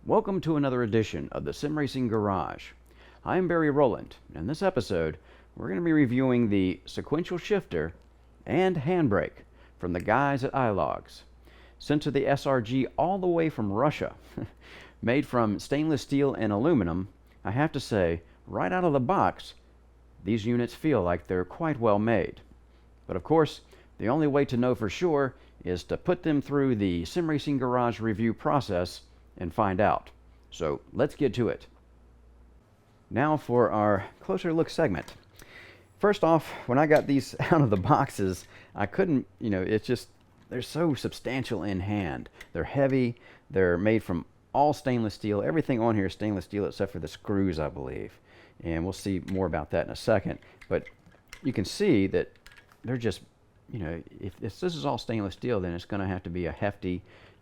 Welcome to another edition of the Sim Racing Garage. I'm Barry Rowland, and in this episode, we're going to be reviewing the Sequential shifter and handbrake from the guys at Aiologs. Sent to the SRG all the way from Russia. Made from stainless steel and aluminum, I have to say, right out of the box, these units feel like they're quite well made. But of course, the only way to know for sure is to put them through the Sim Racing Garage review process and find out. So let's get to it. Now for our closer look segment. First off, when I got these out of the boxes, I couldn't, it's just, they're so substantial in hand. They're heavy, they're made from all stainless steel. Everything on here is stainless steel except for the screws, I believe. And we'll see more about that in a second. But you can see that they're just, if this is all stainless steel, then it's going to have to be a hefty,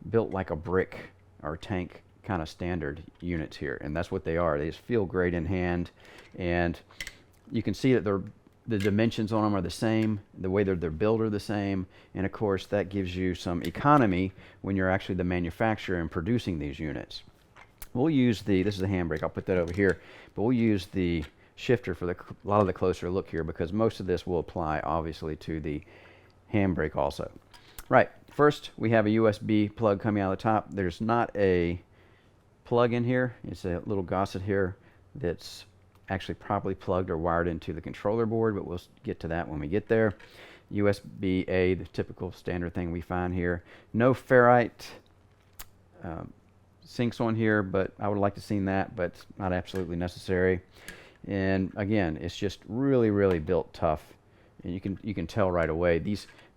built like a brick or tank kind of standard units here, and that's what they are. They just feel great in hand, and you can see that the dimensions on them are the same, the way they're built are the same, and of course that gives you some economy when you're actually the manufacturer and producing these units. We'll use this is the handbrake, I'll put that over here, but we'll use the shifter for a lot of the closer look here, because most of this will apply obviously to the handbrake also. Right, first we have a USB plug coming out of the top. There's not a plug in here. It's a little gosset here that's actually properly plugged or wired into the controller board, but we'll get to that when we get there. USB-A, the typical standard thing we find here. No ferrite sinks on here, but I would like to see that, but it's not absolutely necessary. And again, it's just really, really built tough, and you can tell right away.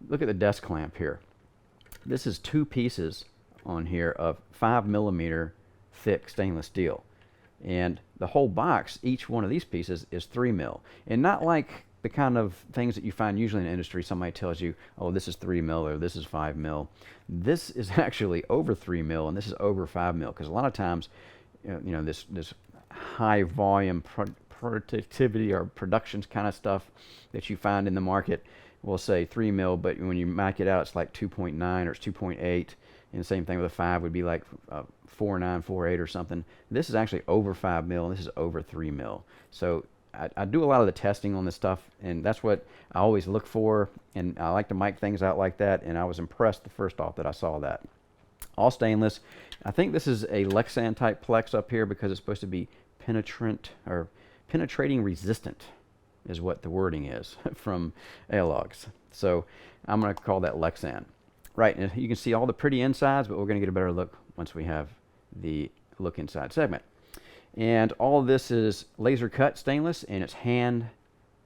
Look at the desk clamp here. This is two pieces on here of 5mm thick stainless steel, and the whole box, each one of these pieces is 3mm, and not like the kind of things that you find usually in the industry. Somebody tells you, oh, this is 3mm or this is 5mm. This is actually over 3mm and this is over 5mm, because a lot of times, this high volume productivity or productions kind of stuff that you find in the market will say 3mm, but when you mark it out, it's like 2.9 or it's 2.8. And the same thing with a 5 would be like 4.9, 4.8 or something. This is actually over 5mm, and this is over 3mm. So I do a lot of the testing on this stuff, and that's what I always look for, and I like to mic things out like that, and I was impressed the first off that I saw that. All stainless. I think this is a Lexan type plex up here because it's supposed to be penetrating resistant is what the wording is from Aiologs. So I'm going to call that Lexan. Right, and you can see all the pretty insides, but we're going to get a better look once we have the look inside segment. And all of this is laser cut stainless, and it's hand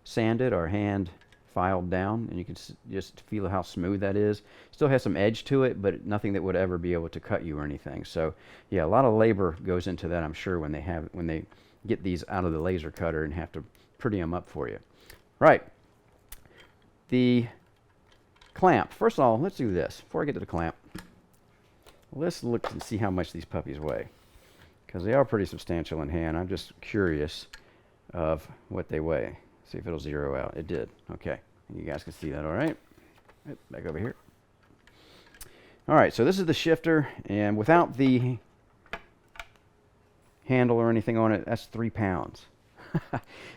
sanded or hand filed down, and you can just feel how smooth that is. Still has some edge to it, but nothing that would ever be able to cut you or anything. So yeah, a lot of labor goes into that, I'm sure, when they get these out of the laser cutter and have to pretty them up for you. Right. The clamp. First of all, let's do this. Before I get to the clamp, let's look and see how much these puppies weigh, because they are pretty substantial in hand. I'm just curious of what they weigh. See if it'll zero out. It did. Okay. You guys can see that all right. Back over here. All right, so this is the shifter, and without the handle or anything on it, that's 3 pounds.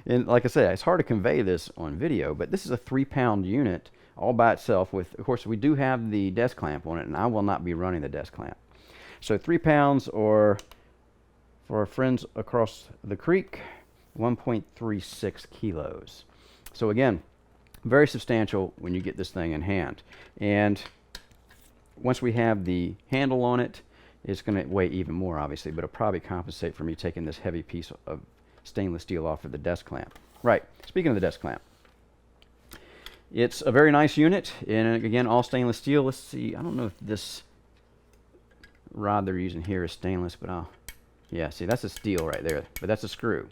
And like I said, it's hard to convey this on video, but this is a 3-pound unit all by itself. Of course, we do have the desk clamp on it, and I will not be running the desk clamp. So 3 pounds, or for our friends across the creek, 1.36 kilos. So again, very substantial when you get this thing in hand. And once we have the handle on it, it's going to weigh even more, obviously, but it'll probably compensate for me taking this heavy piece of stainless steel off of the desk clamp. Right, speaking of the desk clamp, it's a very nice unit, and again, all stainless steel. Let's see, I don't know if this rod they're using here is stainless, but yeah, see, that's a steel right there, but that's a screw,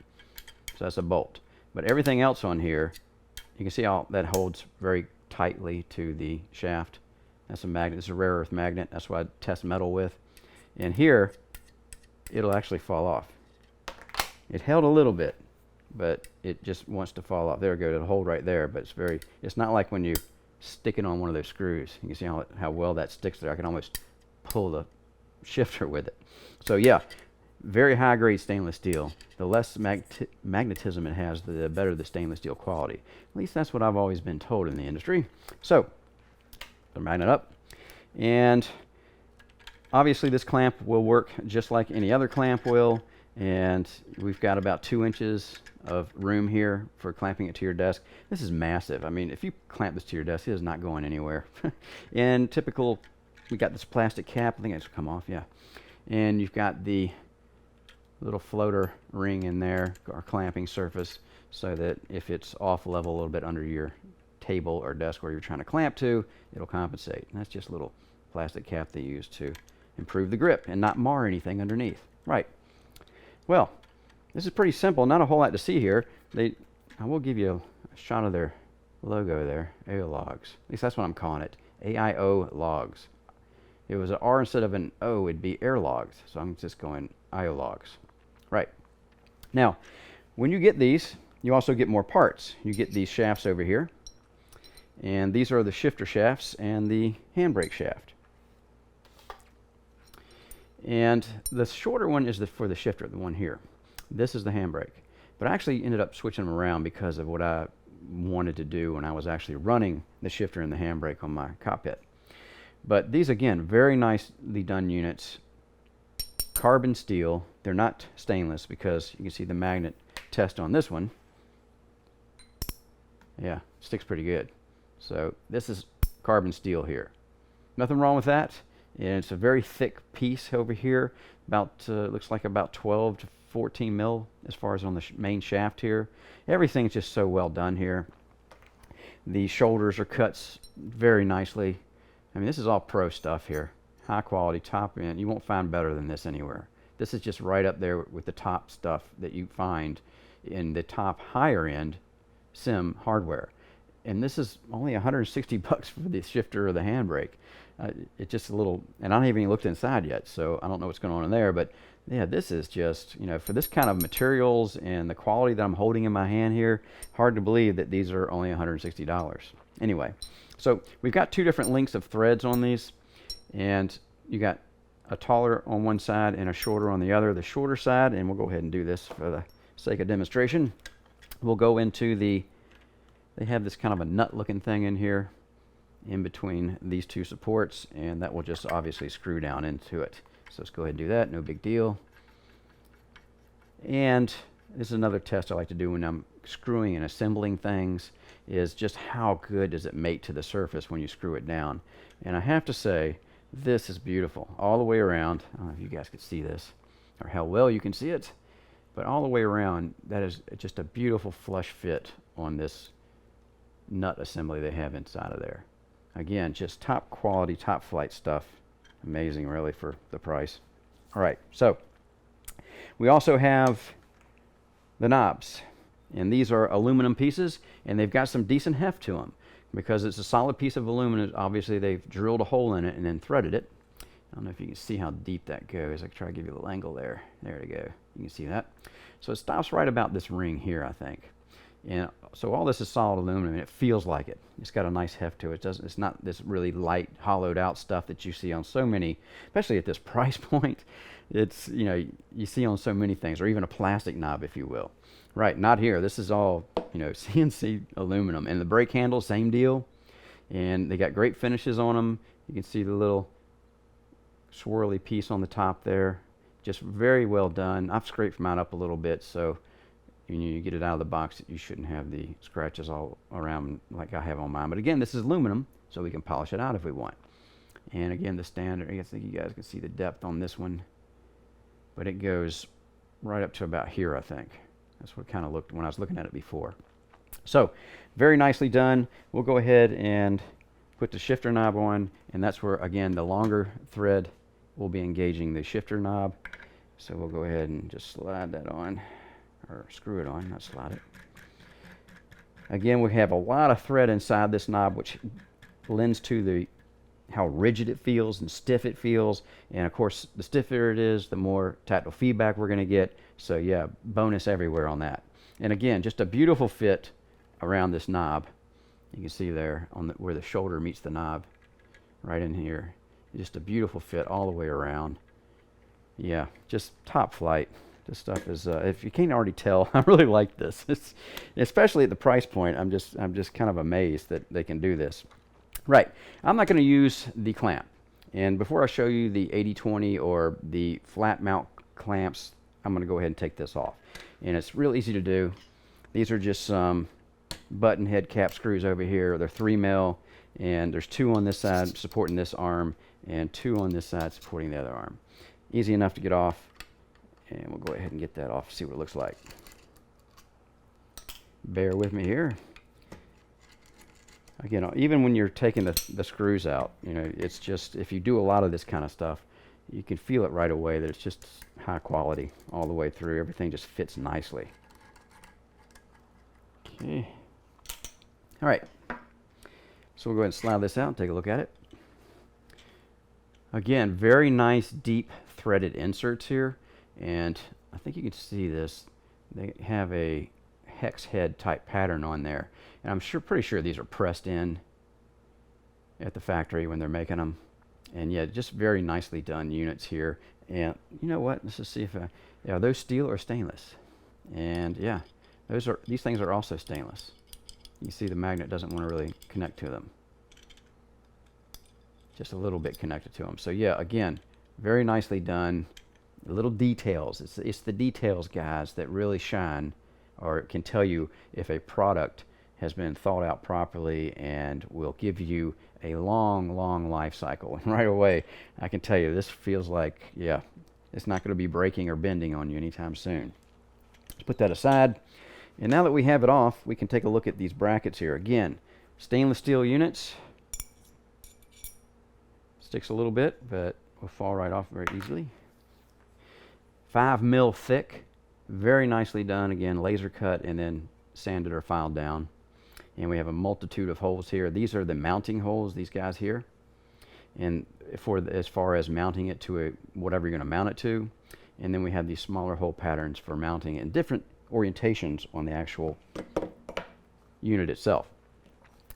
so that's a bolt. But everything else on here, you can see how that holds very tightly to the shaft. That's a magnet. It's a rare earth magnet. That's what I test metal with. And here, it'll actually fall off. It held a little bit, but it just wants to fall off. There we go. It'll hold right there, but it's not like when you stick it on one of those screws. You can see how well that sticks there. I can almost pull the shifter with it. So yeah, very high grade stainless steel. The less magnetism it has, the better the stainless steel quality. At least that's what I've always been told in the industry. So, the magnet up, and obviously this clamp will work just like any other clamp will, and we've got about 2 inches of room here for clamping it to your desk. This is massive. I mean, if you clamp this to your desk, it is not going anywhere. And typical, we got this plastic cap, I think it's come off, yeah. And you've got the little floater ring in there, or clamping surface, so that if it's off level a little bit under your table or desk where you're trying to clamp to, it'll compensate. And that's just a little plastic cap they use to improve the grip and not mar anything underneath. Right. Well, this is pretty simple. Not a whole lot to see here. I will give you a shot of their logo there, Aiologs. At least that's what I'm calling it, Aiologs. If it was an R instead of an O, it'd be Aiologs. So I'm just going Aiologs. Right. Now, when you get these, you also get more parts. You get these shafts over here. And these are the shifter shafts and the handbrake shaft. And the shorter one is for the shifter, the one here. This is the handbrake. But I actually ended up switching them around because of what I wanted to do when I was actually running the shifter and the handbrake on my cockpit. But these, again, very nicely done units. Carbon steel. They're not stainless because you can see the magnet test on this one. Yeah, sticks pretty good. So this is carbon steel here. Nothing wrong with that. And it's a very thick piece over here. About looks like about 12 to 14 mil as far as on the main shaft here. Everything's just so well done here. The shoulders are cut very nicely. I mean, this is all pro stuff here. High quality, top end. You won't find better than this anywhere. This is just right up there with the top stuff that you find in the top higher end sim hardware. And this is only 160 bucks for the shifter or the handbrake. It's just a little, and I haven't even looked inside yet, so I don't know what's going on in there. But yeah, this is just, you know, for this kind of materials and the quality that I'm holding in my hand here, hard to believe that these are only $160. Anyway, so we've got 2 different lengths of threads on these, and you got a taller on one side and a shorter on the other. The shorter side, and we'll go ahead and do this for the sake of demonstration, we'll go into the, they have this kind of a nut looking thing in here in between these 2 supports, and that will just obviously screw down into it. So let's go ahead and do that, no big deal. And this is another test I like to do when I'm screwing and assembling things, is just how good does it mate to the surface when you screw it down. And I have to say, this is beautiful all the way around. I don't know if you guys could see this or how well you can see it, but all the way around, that is just a beautiful flush fit on this nut assembly they have inside of there. Again, just top quality, top flight stuff. Amazing, really, for the price. All right, so we also have the knobs, and these are aluminum pieces, and they've got some decent heft to them because it's a solid piece of aluminum. Obviously, they've drilled a hole in it and then threaded it. I don't know if you can see how deep that goes. I can try to give you a little angle there. There we go. You can see that. So it stops right about this ring here, I think. And so all this is solid aluminum, and it feels like it. It's got a nice heft to it. It's not this really light, hollowed out stuff that you see on so many, especially at this price point. It's, you know, you see on so many things, or even a plastic knob, if you will. Right, not here. This is all, you know, CNC aluminum. And the brake handle, same deal. And they got great finishes on them. You can see the little swirly piece on the top there. Just very well done. I've scraped mine up a little bit, so when you get it out of the box, you shouldn't have the scratches all around like I have on mine. But again, this is aluminum, so we can polish it out if we want. And again, the standard, I think you guys can see the depth on this one, but it goes right up to about here, I think. That's what it kind of looked when I was looking at it before. So, very nicely done. We'll go ahead and put the shifter knob on, and that's where, again, the longer thread will be engaging the shifter knob. So we'll go ahead and just slide that on, or screw it on, not slide it. Again, we have a lot of thread inside this knob, which lends to how rigid it feels and stiff it feels. And of course, the stiffer it is, the more tactile feedback we're going to get. So yeah, bonus everywhere on that. And again, just a beautiful fit around this knob. You can see there on where the shoulder meets the knob, right in here. Just a beautiful fit all the way around. Yeah, just top flight. This stuff is, if you can't already tell, I really like this. It's, especially at the price point, I'm just kind of amazed that they can do this. Right, I'm not going to use the clamp. And before I show you the 80-20 or the flat mount clamps, I'm going to go ahead and take this off. And it's real easy to do. These are just some button head cap screws over here. They're 3 mil, and there's 2 on this side supporting this arm, and 2 on this side supporting the other arm. Easy enough to get off, and we'll go ahead and get that off, see what it looks like. Bear with me here. Again, even when you're taking the screws out, you know, it's just, if you do a lot of this kind of stuff, you can feel it right away that it's just high quality all the way through. Everything just fits nicely. Okay. All right. So we'll go ahead and slide this out and take a look at it. Again, very nice deep threaded inserts here. And I think you can see this. They have a hex head type pattern on there. And I'm pretty sure these are pressed in at the factory when they're making them. And yeah, just very nicely done units here. And you know what? Let's just see if are those steel or stainless? And yeah, these things are also stainless. You see the magnet doesn't want to really connect to them. Just a little bit connected to them. So yeah, again, very nicely done. The little details. It's the details, guys, that really shine, or can tell you if a product has been thought out properly and will give you a long, long life cycle. And right away, I can tell you this feels like, yeah, it's not going to be breaking or bending on you anytime soon. Let's put that aside. And now that we have it off, we can take a look at these brackets here. Again, stainless steel units. Sticks a little bit, but will fall right off very easily. 5 mil thick. Very nicely done. Again, laser cut and then sanded or filed down. And we have a multitude of holes here. These are the mounting holes, these guys here. And as far as mounting it to whatever you're going to mount it to. And then we have these smaller hole patterns for mounting it in different orientations on the actual unit itself.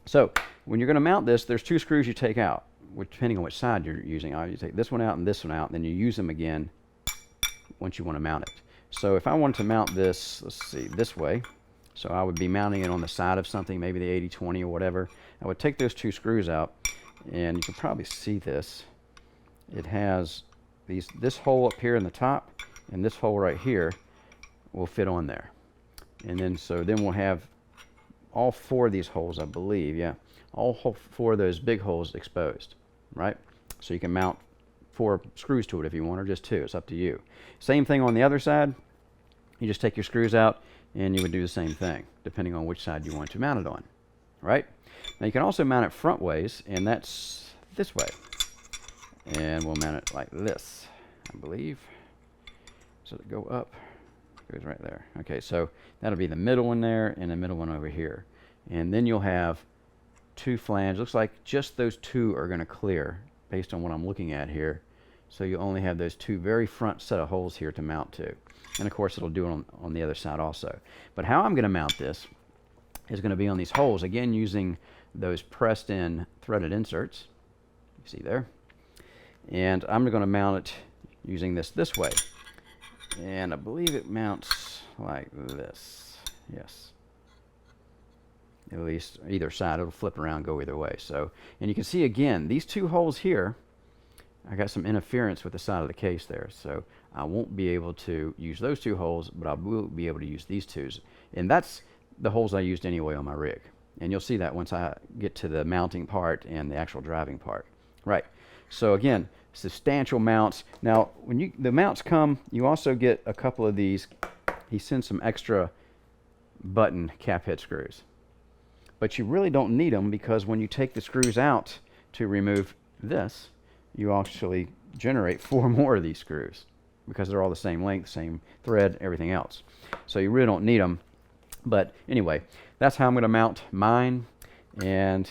So when you're going to mount this, there's 2 screws you take out, depending on which side you're using. You take this one out and this one out, and then you use them again once you want to mount it. So if I wanted to mount this, let's see, this way, so I would be mounting it on the side of something, maybe the 80-20 or whatever. I would take those 2 screws out, and you can probably see this. It has this hole up here in the top, and this hole right here will fit on there. And then then we'll have all 4 of these holes, I believe, yeah, all 4 of those big holes exposed, right? So you can mount 4 screws to it if you want, or just 2. It's up to you. Same thing on the other side. You just take your screws out, and you would do the same thing, depending on which side you want to mount it on, right? Now you can also mount it front ways, and that's this way. And we'll mount it like this, I believe. So it go up, goes right there. Okay, so that'll be the middle one there, and the middle one over here. And then you'll have 2 flanges. Looks like just those 2 are going to clear, based on what I'm looking at here. So you only have those 2 very front set of holes here to mount to. And of course it'll do it on the other side also. But how I'm going to mount this is going to be on these holes, again using those pressed in threaded inserts. You see there? And I'm going to mount it using this way. And I believe it mounts like this. Yes. At least either side, it'll flip around, go either way. So, and you can see again, these 2 holes here, I got some interference with the side of the case there. So I won't be able to use those 2 holes, but I will be able to use these 2. And that's the holes I used anyway on my rig. And you'll see that once I get to the mounting part and the actual driving part. Right. So again, substantial mounts. Now, when the mounts come, you also get a couple of these. He sends some extra button cap head screws. But you really don't need them, because when you take the screws out to remove this, you actually generate 4 more of these screws, because they're all the same length, same thread, everything else. So you really don't need them. But anyway, that's how I'm going to mount mine. And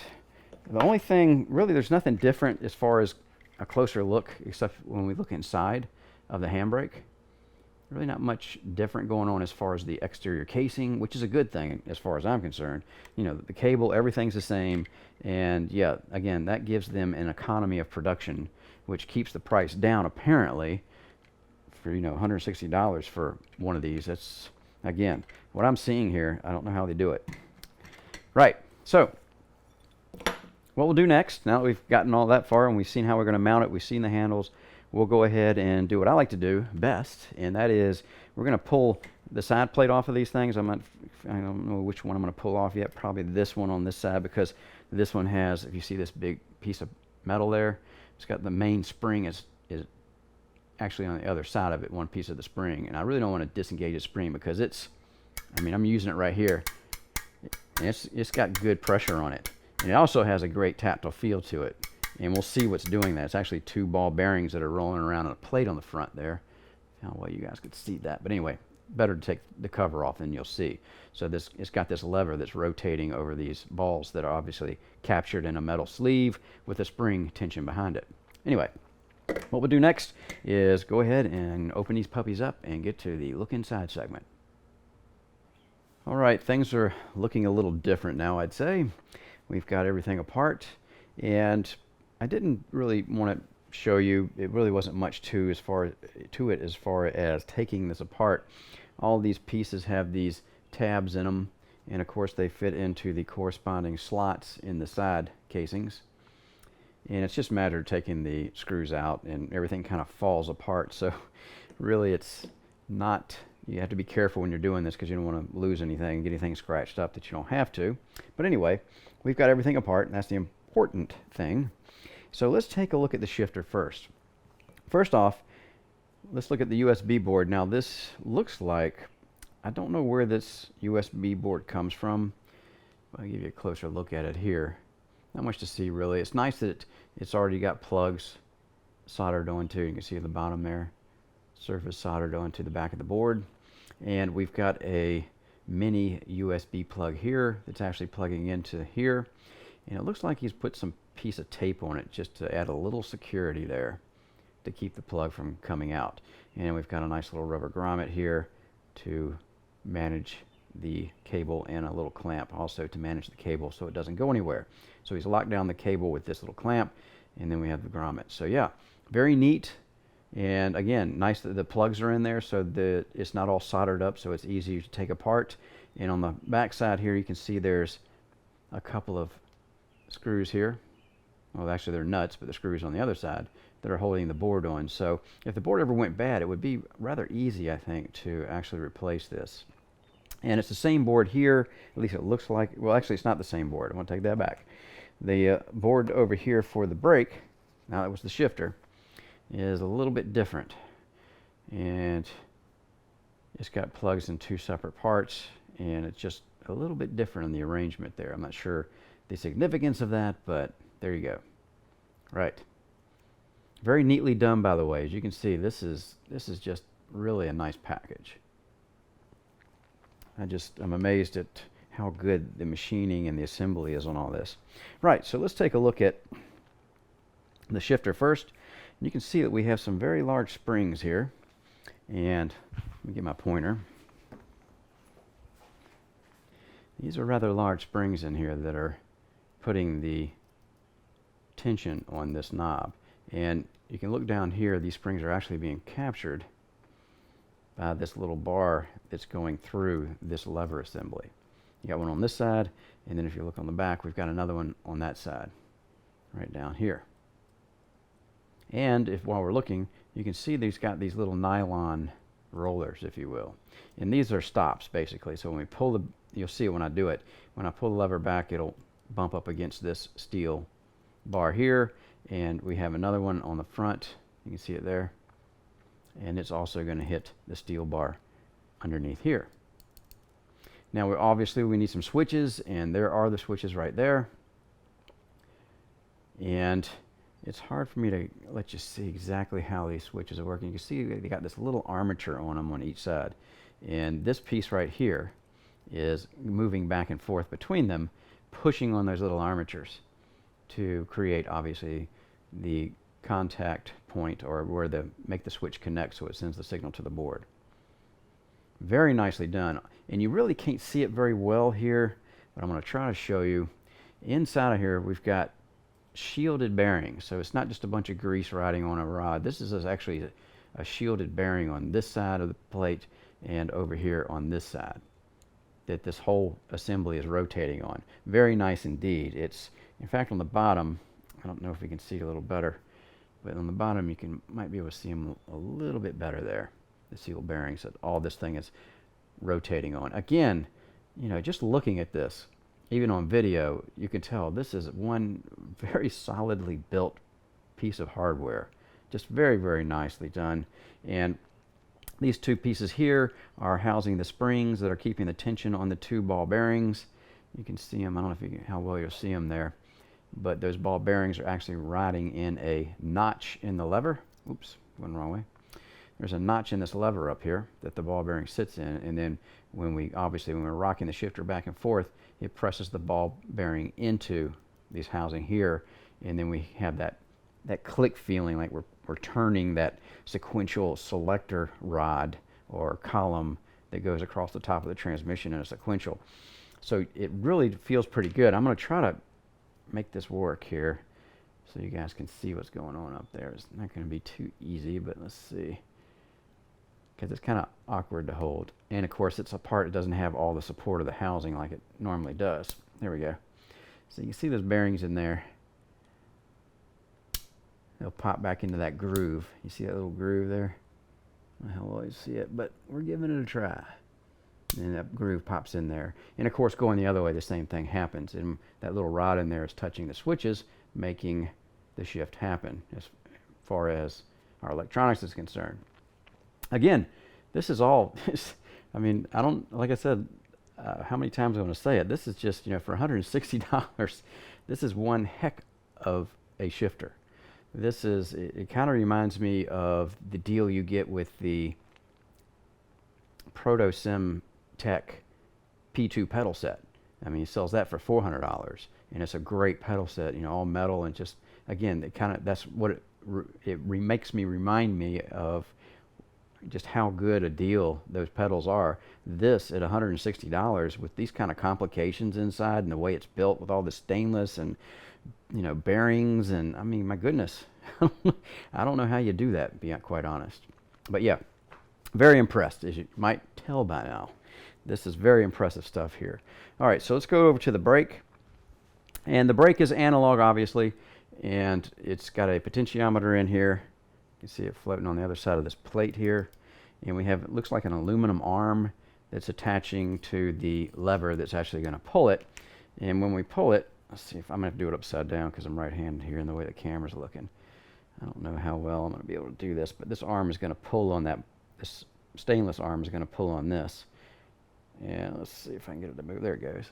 the only thing, really, there's nothing different as far as a closer look, except when we look inside of the handbrake. Really not much different going on as far as the exterior casing, which is a good thing as far as I'm concerned. You know, the cable, everything's the same. And yeah, again, that gives them an economy of production, which keeps the price down apparently for, you know, $160 for one of these. That's, again, what I'm seeing here. I don't know how they do it. Right, so what we'll do next, now that we've gotten all that far and we've seen how we're going to mount it, we've seen the handles, we'll go ahead and do what I like to do best, and that is we're going to pull the side plate off of these things. I don't know which one I'm going to pull off yet, probably this one on this side, because this one has, if you see this big piece of metal there, it's got the main spring is actually on the other side of it, one piece of the spring, and I really don't want to disengage the spring because it's, I mean, I'm using it right here, and it's got good pressure on it, and it also has a great tactile feel to it, and we'll see what's doing that. It's actually 2 ball bearings that are rolling around on a plate on the front there. How well you guys could see that, but anyway, better to take the cover off, and you'll see. So it's got this lever that's rotating over these balls that are obviously captured in a metal sleeve with a spring tension behind it. Anyway, what we'll do next is go ahead and open these puppies up and get to the look inside segment. All right, things are looking a little different now, I'd say. We've got everything apart, and I didn't really want to show you, it really wasn't much to as far as taking this apart. All these pieces have these tabs in them, and of course they fit into the corresponding slots in the side casings, and it's just a matter of taking the screws out and everything kind of falls apart. So really it's not, you have to be careful when you're doing this because you don't want to lose anything, get anything scratched up that you don't have to. But anyway, we've got everything apart, and that's the important thing. So let's take a look at the shifter first. First off, let's look at the USB board. Now this looks like, I don't know where this USB board comes from. I'll give you a closer look at it here. Not much to see really. It's nice that it's already got plugs soldered onto. You can see at the bottom there, surface soldered onto the back of the board. And we've got a mini USB plug here that's actually plugging into here. And it looks like he's put some piece of tape on it just to add a little security there to keep the plug from coming out. And we've got a nice little rubber grommet here to manage the cable, and a little clamp also to manage the cable so it doesn't go anywhere. So he's locked down the cable with this little clamp, and then we have the grommet. So yeah, very neat. And again, nice that the plugs are in there so that it's not all soldered up, so it's easy to take apart. And on the back side here, you can see there's a couple of screws here. Well, actually they're nuts, but the screws on the other side that are holding the board on. So if the board ever went bad, it would be rather easy, I think, to actually replace this. And it's the same board here, at least it looks like. Well, actually it's not the same board. I want to take that back. The board over here for the brake, now that was the shifter, is a little bit different. And it's got plugs in 2 separate parts, and it's just a little bit different in the arrangement there. I'm not sure the significance of that, but there you go. Right. Very neatly done, by the way. As you can see, this is just really a nice package. I'm amazed at how good the machining and the assembly is on all this. Right, so let's take a look at the shifter first. You can see that we have some very large springs here. And let me get my pointer. These are rather large springs in here that are putting the tension on this knob. And you can look down here, these springs are actually being captured by this little bar that's going through this lever assembly. You got one on this side, and then if you look on the back, we've got another one on that side, right down here. And while we're looking, you can see these got these little nylon rollers, if you will. And these are stops, basically. So when we pull you'll see it when I do it. When I pull the lever back, it'll bump up against this steel bar here. And we have another one on the front. You can see it there. And it's also going to hit the steel bar underneath here. Now obviously we need some switches, and there are the switches right there. And it's hard for me to let you see exactly how these switches are working. You can see they got this little armature on them on each side. And this piece right here is moving back and forth between them, pushing on those little armatures to create, obviously, the contact point, or where make the switch connect so it sends the signal to the board. Very nicely done. And you really can't see it very well here, but I'm going to try to show you. Inside of here, we've got shielded bearings. So it's not just a bunch of grease riding on a rod. This is actually a shielded bearing on this side of the plate and over here on this side that this whole assembly is rotating on. Very nice indeed. It's, in fact, on the bottom, I don't know if we can see it a little better, but on the bottom you might be able to see them a little bit better there. The seal bearings that all this thing is rotating on. Again, you know, just looking at this, even on video, you can tell this is one very solidly built piece of hardware. Just very, very nicely done. And these two pieces here are housing the springs that are keeping the tension on the two ball bearings. You can see them. I don't know if you can, how well you'll see them there, but those ball bearings are actually riding in a notch in the lever. Oops, went the wrong way. There's a notch in this lever up here that the ball bearing sits in, and then when we're rocking the shifter back and forth, it presses the ball bearing into these housing here, and then we have that click feeling like we're turning that sequential selector rod or column that goes across the top of the transmission in a sequential. So it really feels pretty good. I'm going to try to make this work here so you guys can see what's going on up there. It's not going to be too easy, but let's see, because it's kind of awkward to hold. And of course it's a part that doesn't have all the support of the housing like it normally does. There we go. So you can see those bearings in there. They'll pop back into that groove. You see that little groove there? I don't always see it, but we're giving it a try. And that groove pops in there. And of course, going the other way, the same thing happens. And that little rod in there is touching the switches, making the shift happen as far as our electronics is concerned. Again, this is all, I mean, I don't, like I said, how many times I'm going to say it. This is just, you know, for $160, this is one heck of a shifter. This is, it kind of reminds me of the deal you get with the Proto Sim Tech P2 pedal set. I mean, he sells that for $400, and it's a great pedal set, you know, all metal, and just, again, it kind of, that's what makes me remind me of just how good a deal those pedals are. This at $160 with these kind of complications inside and the way it's built with all the stainless and, you know, bearings, and I mean, my goodness, I don't know how you do that, to be quite honest. But yeah, very impressed, as you might tell by now. This is very impressive stuff here. All right, so let's go over to the brake. And the brake is analog, obviously, and it's got a potentiometer in here. You can see it floating on the other side of this plate here. And we have, it looks like an aluminum arm that's attaching to the lever that's actually going to pull it. And when we pull it, let's see if I'm going to have to do it upside down because I'm right-handed here in the way the camera's looking. I don't know how well I'm going to be able to do this, but this arm is going to pull on that, this stainless arm is going to pull on this. And let's see if I can get it to move. There it goes.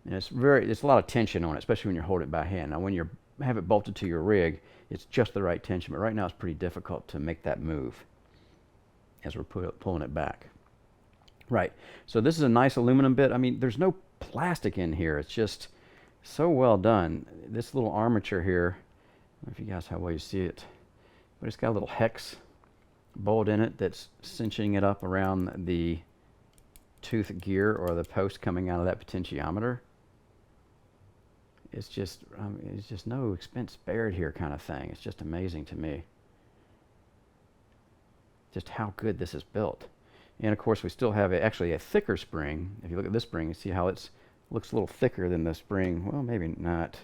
And it's a lot of tension on it, especially when you're holding it by hand. Now when you have it bolted to your rig, it's just the right tension, but right now it's pretty difficult to make that move as we're pulling it back. Right, so this is a nice aluminum bit. I mean, there's no plastic in here. It's just so well done. This little armature here, I don't know if you guys how well you see it, but it's got a little hex bolt in it that's cinching it up around the tooth gear or the post coming out of that potentiometer. It's just no expense spared here kind of thing. It's just amazing to me just how good this is built. And of course we still have actually a thicker spring. If you look at this spring, you see how it looks a little thicker than the spring. Well, maybe not.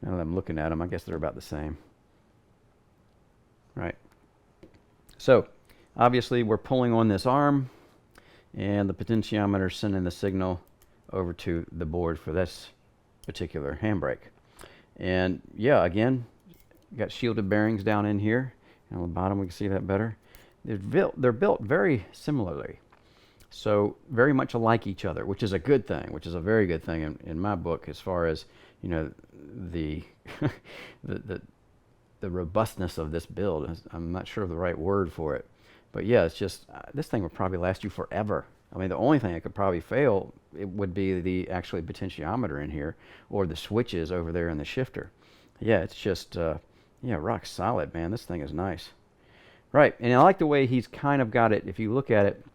Now that I'm looking at them, I guess they're about the same. Right. So obviously we're pulling on this arm, and the potentiometer is sending the signal over to the board for this particular handbrake. And yeah, again, got shielded bearings down in here. And on the bottom we can see that better. They're built very similarly, so very much alike each other, which is a good thing, which is a very good thing in my book, as far as, you know, the the robustness of this build. I'm not sure of the right word for it, but yeah, it's just this thing would probably last you forever. I mean, the only thing that could probably fail, it would be the actually potentiometer in here or the switches over there in the shifter. Yeah, it's just yeah, rock solid, man. This thing is nice. Right, and I like the way he's kind of got it. If you look at it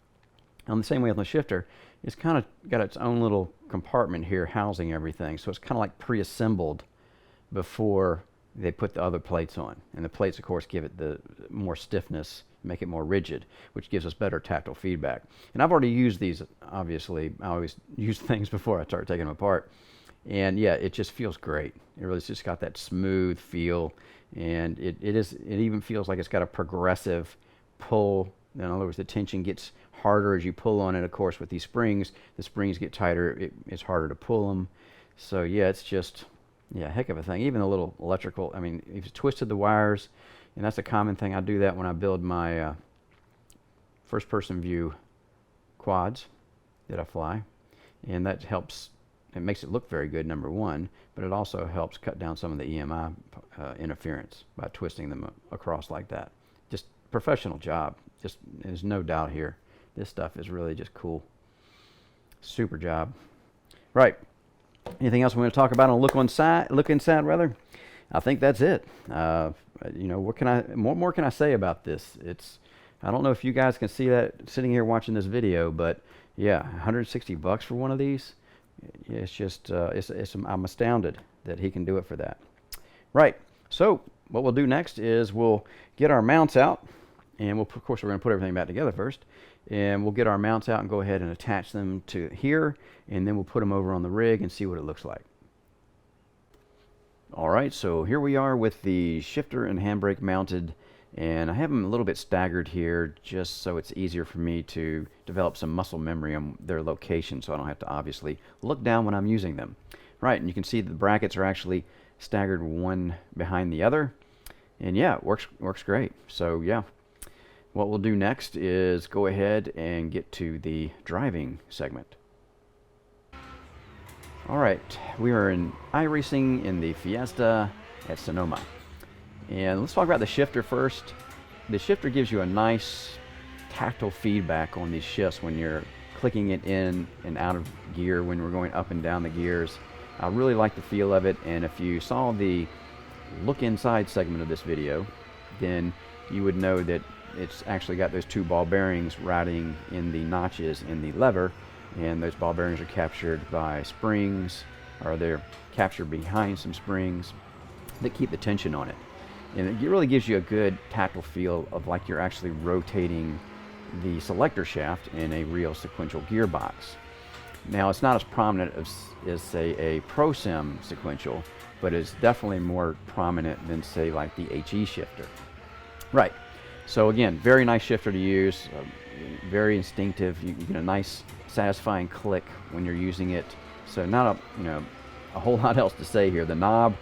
on the same way on the shifter, it's kind of got its own little compartment here housing everything. So it's kind of like pre-assembled before they put the other plates on. And the plates, of course, give it the more stiffness, make it more rigid, which gives us better tactile feedback. And I've already used these, obviously. I always use things before I start taking them apart. And yeah, it just feels great. It really just got that smooth feel, and it even feels like it's got a progressive pull. In other words, the tension gets harder as you pull on it. Of course, with these springs, the springs get tighter. It's harder to pull them. So yeah, it's just, yeah, heck of a thing. Even a little electrical, I mean, if you twisted the wires, and that's a common thing. I do that when I build my first-person view quads that I fly, and that helps. It makes it look very good, number one, but it also helps cut down some of the EMI interference by twisting them across like that. Just professional job. Just, there's no doubt here. This stuff is really just cool. Super job. Right. Anything else we want to talk about on look inside rather? I think that's it. You know, what more can I say about this? I don't know if you guys can see that sitting here watching this video, but yeah, $160 for one of these. It's just, I'm astounded that he can do it for that. Right. So what we'll do next is we'll get our mounts out, and of course, we're going to put everything back together first, and we'll get our mounts out and go ahead and attach them to here, and then we'll put them over on the rig and see what it looks like. All right. So here we are with the shifter and handbrake mounted. And I have them a little bit staggered here just so it's easier for me to develop some muscle memory on their location, so I don't have to obviously look down when I'm using them. Right, and you can see the brackets are actually staggered one behind the other. And yeah, it works great. So yeah, what we'll do next is go ahead and get to the driving segment. All right, we are in iRacing in the Fiesta at Sonoma. And let's talk about the shifter first. The shifter gives you a nice tactile feedback on these shifts when you're clicking it in and out of gear, when we're going up and down the gears. I really like the feel of it, and if you saw the look inside segment of this video, then you would know that it's actually got those two ball bearings riding in the notches in the lever, and those ball bearings are captured by springs, or they're captured behind some springs that keep the tension on it. And it really gives you a good tactile feel of like you're actually rotating the selector shaft in a real sequential gearbox. Now, it's not as prominent as say, a Pro Sim sequential, but it's definitely more prominent than, say, like the HE shifter. Right. So again, very nice shifter to use, very instinctive. You get a nice, satisfying click when you're using it. So not a whole lot else to say here. The knob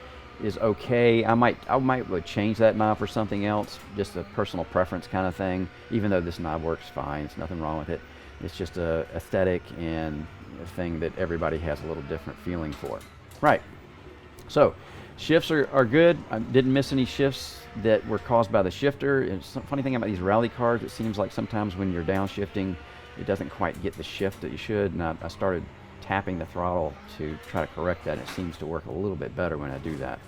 is okay. I might change that knob for something else, just a personal preference kind of thing, even though this knob works fine. There's nothing wrong with it. It's just a aesthetic and a thing that everybody has a little different feeling for. Right. So shifts are good. I didn't miss any shifts that were caused by the shifter. And some funny thing about these rally cars, it seems like sometimes when you're downshifting, it doesn't quite get the shift that you should. And I started tapping the throttle to try to correct that. It seems to work a little bit better when I do that.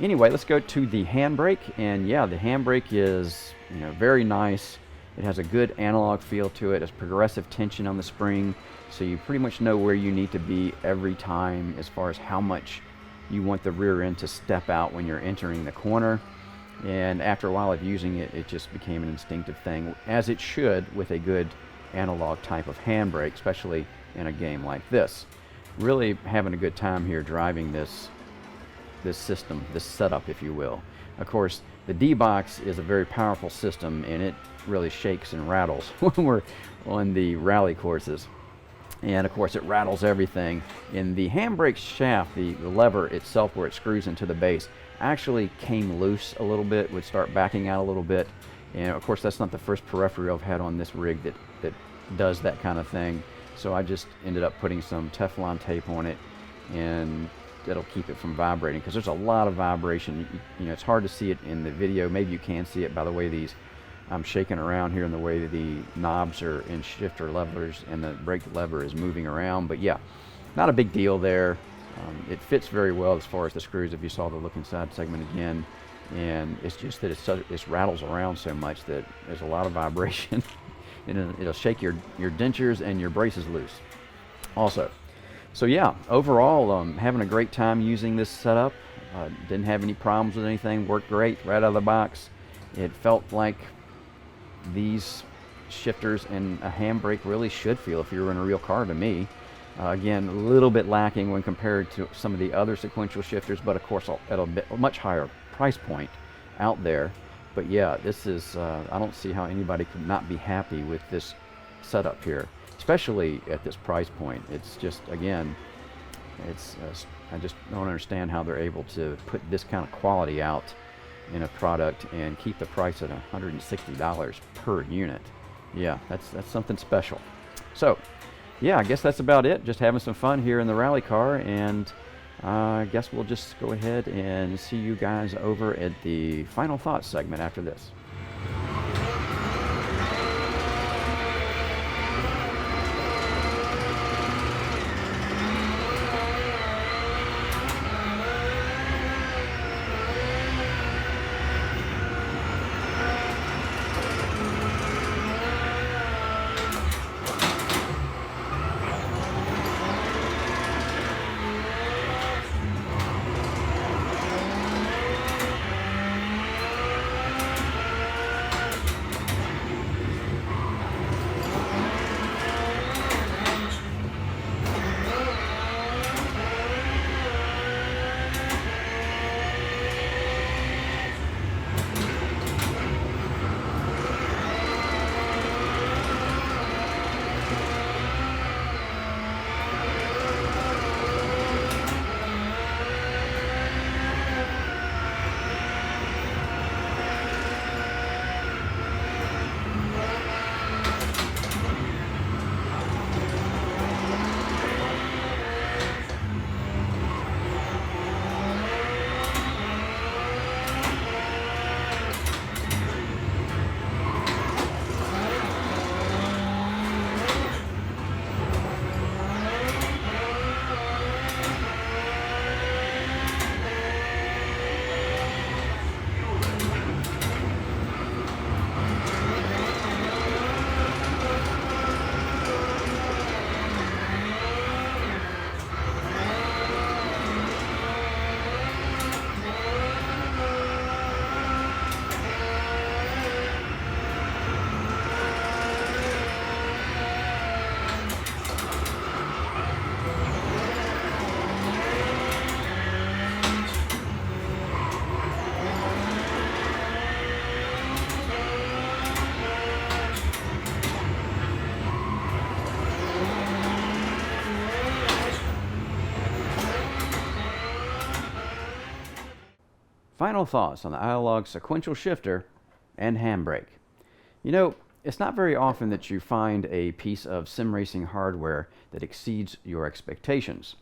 Anyway, let's go to the handbrake. And yeah, the handbrake is very nice. It has a good analog feel to it. It's progressive tension on the spring, so you pretty much know where you need to be every time as far as how much you want the rear end to step out when you're entering the corner. And after a while of using it, it just became an instinctive thing, as it should with a good analog type of handbrake, especially in a game like this. Really having a good time here driving this system, this setup, if you will. Of course, the D-Box is a very powerful system, and it really shakes and rattles when we're on the rally courses. And of course, it rattles everything. In the handbrake shaft, the lever itself where it screws into the base actually came loose a little bit, would start backing out a little bit. And of course, that's not the first periphery I've had on this rig that does that kind of thing. So I just ended up putting some Teflon tape on it, and that'll keep it from vibrating, because there's a lot of vibration. It's hard to see it in the video. Maybe you can see it by the way I'm shaking around here, and the way the knobs are in shifter levers and the brake lever is moving around. But yeah, not a big deal there. It fits very well as far as the screws, if you saw the look inside segment again. And it's just that it rattles around so much that there's a lot of vibration. And it'll shake your dentures and your braces loose also. So yeah, overall, having a great time using this setup. Didn't have any problems with anything, worked great right out of the box. It felt like these shifters and a handbrake really should feel if you were in a real car to me. Again, a little bit lacking when compared to some of the other sequential shifters, but of course at a much higher price point out there. But yeah, this is, I don't see how anybody could not be happy with this setup here, especially at this price point. It's just, again, it's I just don't understand how they're able to put this kind of quality out in a product and keep the price at $160 per unit. Yeah, that's something special. So yeah, I guess that's about it. Just having some fun here in the rally car, and I guess we'll just go ahead and see you guys over at the final thoughts segment after this. Final thoughts on the Aiologs sequential shifter and handbrake. You know, it's not very often that you find a piece of sim racing hardware that exceeds your expectations.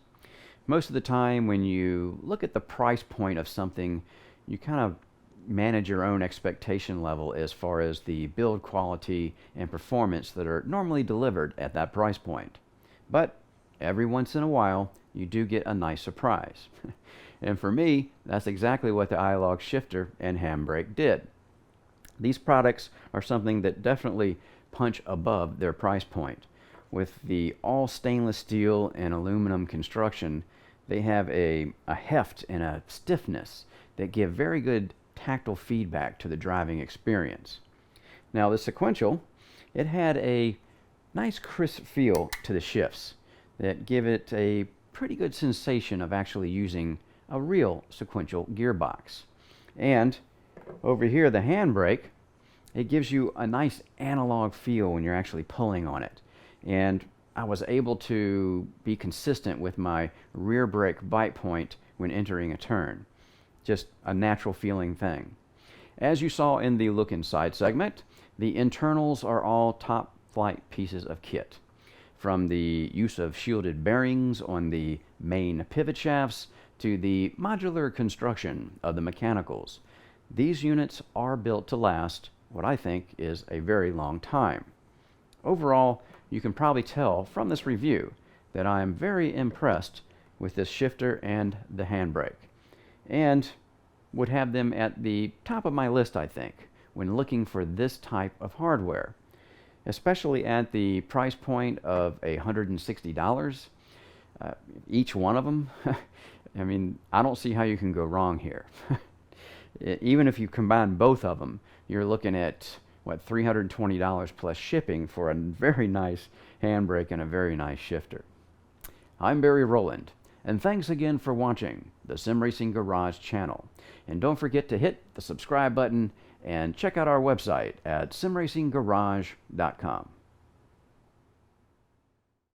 Most of the time when you look at the price point of something, you kind of manage your own expectation level as far as the build quality and performance that are normally delivered at that price point. But every once in a while, you do get a nice surprise. And for me, that's exactly what the Aiologs shifter and handbrake did. These products are something that definitely punch above their price point. With the all stainless steel and aluminum construction, they have a heft and a stiffness that give very good tactile feedback to the driving experience. Now the sequential, it had a nice crisp feel to the shifts that give it a pretty good sensation of actually using a real sequential gearbox. And over here, the handbrake, it gives you a nice analog feel when you're actually pulling on it. And I was able to be consistent with my rear brake bite point when entering a turn. Just a natural feeling thing. As you saw in the look inside segment, the internals are all top flight pieces of kit. From the use of shielded bearings on the main pivot shafts to the modular construction of the mechanicals. These units are built to last what I think is a very long time. Overall, you can probably tell from this review that I am very impressed with this shifter and the handbrake, and would have them at the top of my list, I think, when looking for this type of hardware, especially at the price point of $160. Each one of them I mean, I don't see how you can go wrong here. Even if you combine both of them, you're looking at, what, $320 plus shipping for a very nice handbrake and a very nice shifter. I'm Barry Rowland, and thanks again for watching the Sim Racing Garage channel. And don't forget to hit the subscribe button and check out our website at simracinggarage.com.